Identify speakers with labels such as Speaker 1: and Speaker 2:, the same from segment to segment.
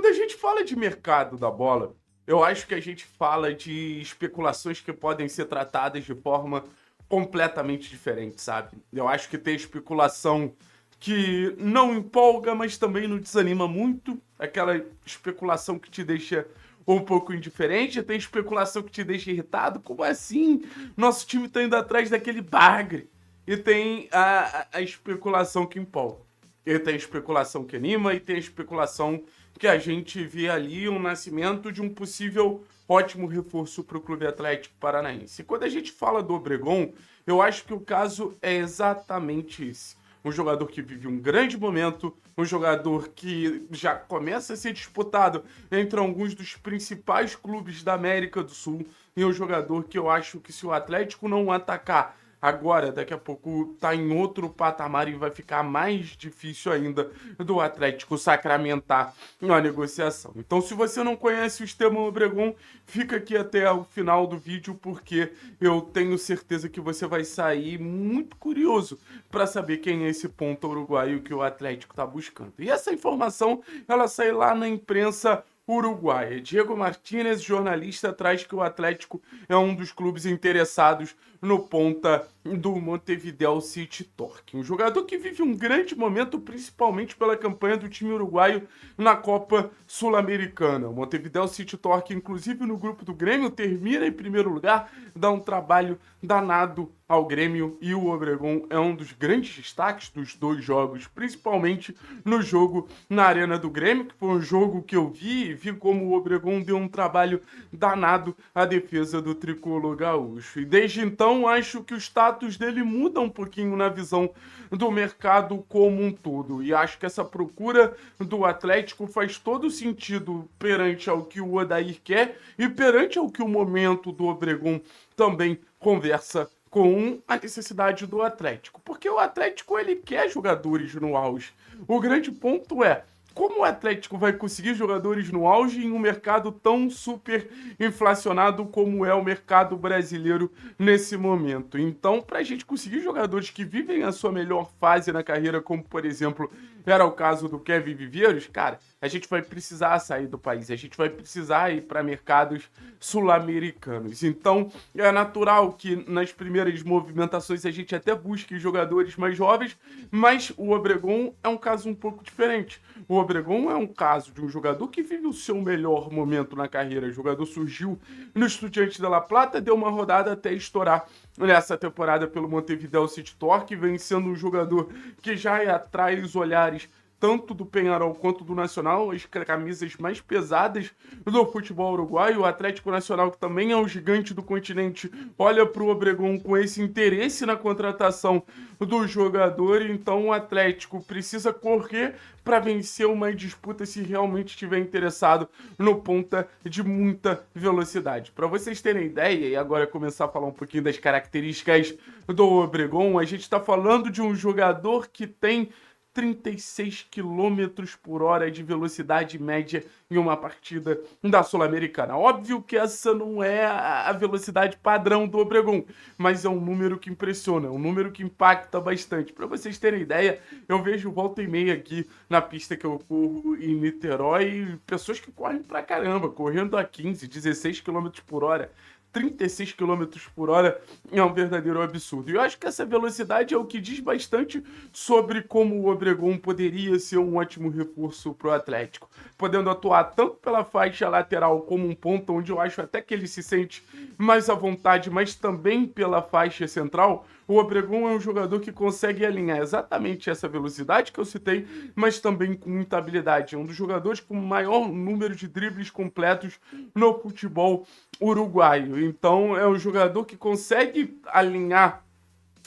Speaker 1: quando a gente fala de mercado da bola, eu acho que a gente fala de especulações que podem ser tratadas de forma completamente diferente, sabe? Eu acho que tem especulação que não empolga, mas também não desanima muito. Aquela especulação que te deixa um pouco indiferente, tem especulação que te deixa irritado. Como assim? Nosso time tá indo atrás daquele bagre. E tem a especulação que empolga. E tem a especulação que anima e tem a especulação que a gente vê ali um nascimento de um possível ótimo reforço para o Clube Atlético Paranaense. E quando a gente fala do Obregon, eu acho que o caso é exatamente esse. Um jogador que vive um grande momento, um jogador que já começa a ser disputado entre alguns dos principais clubes da América do Sul, e um jogador que eu acho que se o Atlético não atacar agora, daqui a pouco tá em outro patamar e vai ficar mais difícil ainda do Atlético sacramentar uma negociação. Então, se você não conhece o Esteban Obregon, fica aqui até o final do vídeo, porque eu tenho certeza que você vai sair muito curioso para saber quem é esse ponta uruguaio que o Atlético está buscando. E essa informação, ela sai lá na imprensa uruguaia. Diego Martínez, jornalista, traz que o Atlético é um dos clubes interessados no ponta do Montevideo City Torque. Um jogador que vive um grande momento, principalmente pela campanha do time uruguaio na Copa Sul-Americana. O Montevideo City Torque, inclusive no grupo do Grêmio, termina em primeiro lugar, dá um trabalho danado ao Grêmio, e o Obregon é um dos grandes destaques dos dois jogos, principalmente no jogo na Arena do Grêmio, que foi um jogo que eu vi como o Obregon deu um trabalho danado à defesa do tricolor gaúcho. E desde então, acho que o status dele muda um pouquinho na visão do mercado como um todo. E acho que essa procura do Atlético faz todo sentido perante ao que o Odair quer e perante ao que o momento do Obregon também conversa com a necessidade do Atlético. Porque o Atlético, ele quer jogadores no auge. O grande ponto é: como o Atlético vai conseguir jogadores no auge em um mercado tão super inflacionado como é o mercado brasileiro nesse momento? Então, para a gente conseguir jogadores que vivem a sua melhor fase na carreira, como por exemplo era o caso do Kevin Viveiros, cara, a gente vai precisar sair do país, a gente vai precisar ir para mercados sul-americanos. Então, é natural que nas primeiras movimentações a gente até busque jogadores mais jovens, mas o Obregon é um caso um pouco diferente. O Obregon é um caso de um jogador que vive o seu melhor momento na carreira. O jogador surgiu no Estudiantes de La Plata, deu uma rodada até estourar nessa temporada pelo Montevideo City Torque, vem sendo um jogador que já atrai os olhares tanto do Peñarol quanto do Nacional, as camisas mais pesadas do futebol uruguaio. O Atlético Nacional, que também é um gigante do continente, olha para o Obregon com esse interesse na contratação do jogador. Então o Atlético precisa correr para vencer uma disputa se realmente estiver interessado no ponta de muita velocidade. Para vocês terem ideia, e agora começar a falar um pouquinho das características do Obregon, a gente está falando de um jogador que tem 36 quilômetros por hora de velocidade média em uma partida da Sul-Americana. Óbvio que essa não é a velocidade padrão do Obregon, mas é um número que impressiona, um número que impacta bastante. Para vocês terem ideia, eu vejo volta e meia aqui na pista que eu corro em Niterói, pessoas que correm pra caramba, correndo a 15, 16 quilômetros por hora. 36 quilômetros por hora é um verdadeiro absurdo. E eu acho que essa velocidade é o que diz bastante sobre como o Obregon poderia ser um ótimo reforço para o Atlético, podendo atuar tanto pela faixa lateral como um ponta, onde eu acho até que ele se sente mais à vontade, mas também pela faixa central. O Obregon é um jogador que consegue alinhar exatamente essa velocidade que eu citei, mas também com muita habilidade. É um dos jogadores com o maior número de dribles completos no futebol uruguaio. Então é um jogador que consegue alinhar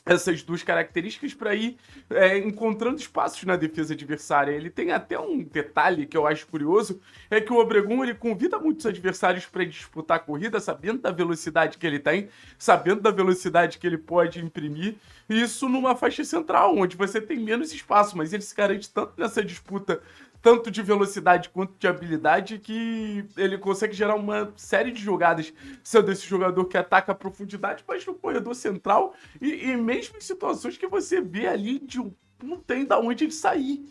Speaker 1: essas duas características para ir encontrando espaços na defesa adversária. Ele tem até um detalhe que eu acho curioso, é que o Obregon ele convida muitos adversários para disputar a corrida, sabendo da velocidade que ele tem, sabendo da velocidade que ele pode imprimir, isso numa faixa central, onde você tem menos espaço, mas ele se garante tanto nessa disputa, tanto de velocidade quanto de habilidade, que ele consegue gerar uma série de jogadas, sendo esse jogador que ataca a profundidade, mas no corredor central, e mesmo em situações que você vê ali de não tem da onde ele sair.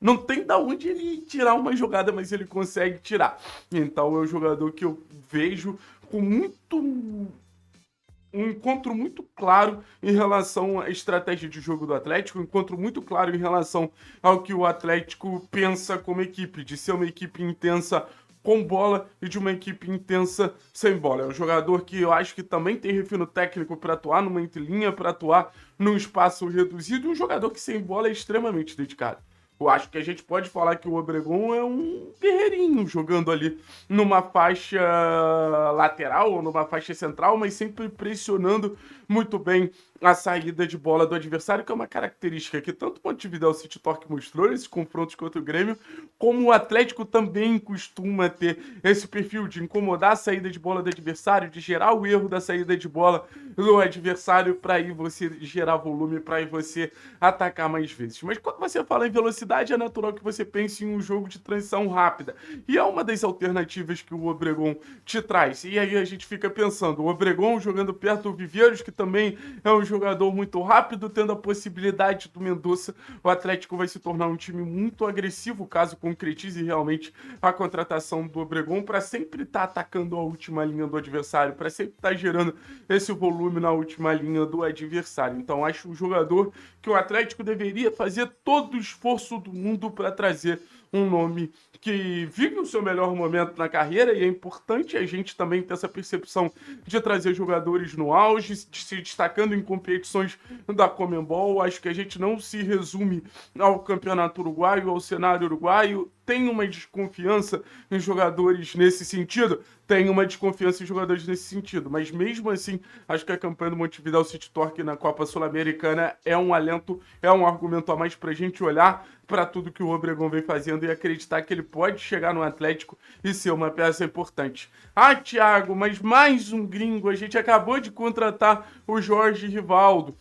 Speaker 1: não tem da onde ele tirar uma jogada, mas ele consegue tirar. Então é um jogador que eu vejo com um encontro muito claro em relação à estratégia de jogo do Atlético, um encontro muito claro em relação ao que o Atlético pensa como equipe, de ser uma equipe intensa com bola e de uma equipe intensa sem bola. É um jogador que eu acho que também tem refino técnico para atuar numa entrelinha, para atuar num espaço reduzido, e um jogador que sem bola é extremamente dedicado. Eu acho que a gente pode falar que o Obregon é um guerreirinho jogando ali numa faixa lateral ou numa faixa central, mas sempre pressionando muito bem a saída de bola do adversário, que é uma característica que tanto o Montevideo City Torque mostrou nesses confrontos contra o Grêmio, como o Atlético também costuma ter esse perfil de incomodar a saída de bola do adversário, de gerar o erro da saída de bola do adversário para aí você gerar volume, para aí você atacar mais vezes. Mas quando você fala em velocidade, é natural que você pense em um jogo de transição rápida. E é uma das alternativas que o Obregon te traz. E aí a gente fica pensando, o Obregon jogando perto do Viveiros, que também é um jogador muito rápido, tendo a possibilidade do Mendonça, o Atlético vai se tornar um time muito agressivo, caso concretize realmente a contratação do Obregon, para sempre estar atacando a última linha do adversário, para sempre estar gerando esse volume na última linha do adversário. Então acho um jogador que o Atlético deveria fazer todo o esforço do mundo para trazer um nome que vive o seu melhor momento na carreira, e é importante a gente também ter essa percepção de trazer jogadores no auge, de se destacando em competições da Conmebol. Acho que a gente não se resume ao campeonato uruguaio, ao cenário uruguaio. Tem uma desconfiança em jogadores nesse sentido? Tem uma desconfiança em jogadores nesse sentido, mas mesmo assim, acho que a campanha do Montevideo City Torque na Copa Sul-Americana é um alento, é um argumento a mais pra gente olhar para tudo que o Obregon vem fazendo e acreditar que ele pode chegar no Atlético e ser uma peça importante. Ah, Thiago, mas mais um gringo, a gente acabou de contratar o Jorge Rivaldo.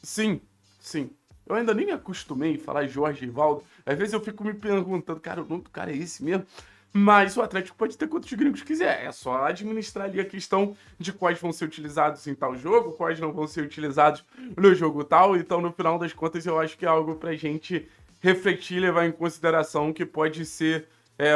Speaker 1: Sim, sim. Eu ainda nem me acostumei a falar Jorge Rivaldo. Às vezes eu fico me perguntando, cara, o nome do cara é esse mesmo? Mas o Atlético pode ter quantos gringos quiser. É só administrar ali a questão de quais vão ser utilizados em tal jogo, quais não vão ser utilizados no jogo tal. Então, no final das contas, eu acho que é algo pra gente refletir e levar em consideração, que pode ser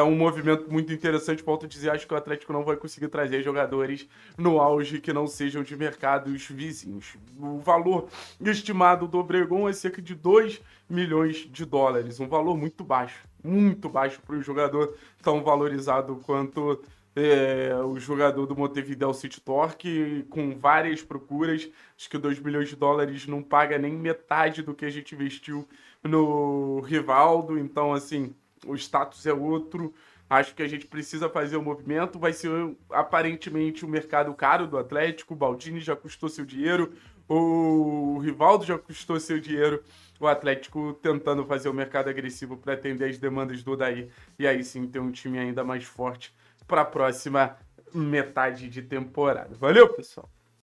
Speaker 1: um movimento muito interessante. Volto a dizer, acho que o Atlético não vai conseguir trazer jogadores no auge que não sejam de mercados vizinhos. O valor estimado do Obregon é cerca de 2 milhões de dólares, um valor muito baixo para um jogador tão valorizado quanto o jogador do Montevideo City Torque, com várias procuras. Acho que 2 milhões de dólares não paga nem metade do que a gente investiu no Rivaldo. Então, assim, o status é outro. Acho que a gente precisa fazer o movimento. Vai ser aparentemente um mercado caro do Atlético. O Baldini já custou seu dinheiro, o Rivaldo já custou seu dinheiro. O Atlético tentando fazer o mercado agressivo para atender as demandas do Odair. E aí sim ter um time ainda mais forte para a próxima metade de temporada. Valeu, pessoal!